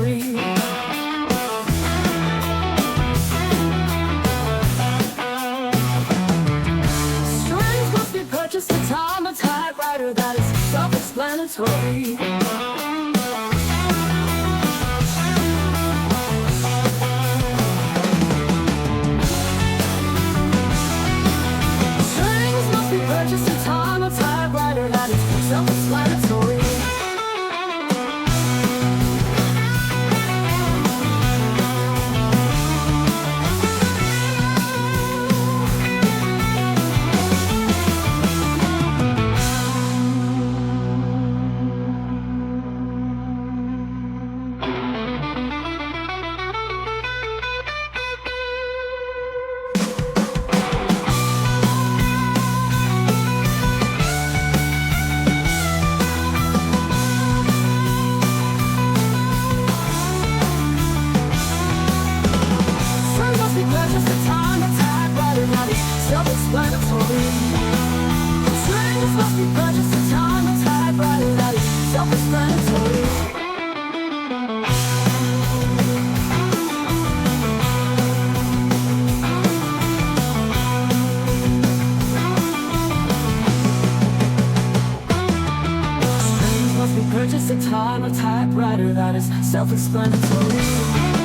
self-explanatory. Strings must be purchased at time, a typewriter that is self-explanatory. Strings must be purchased at time, a typewriter that is self-explanatory. Self-explanatory. Strings must be purchased at time, a typewriter that is self-explanatory. Strings must be purchased at time, a typewriter that is self-explanatory.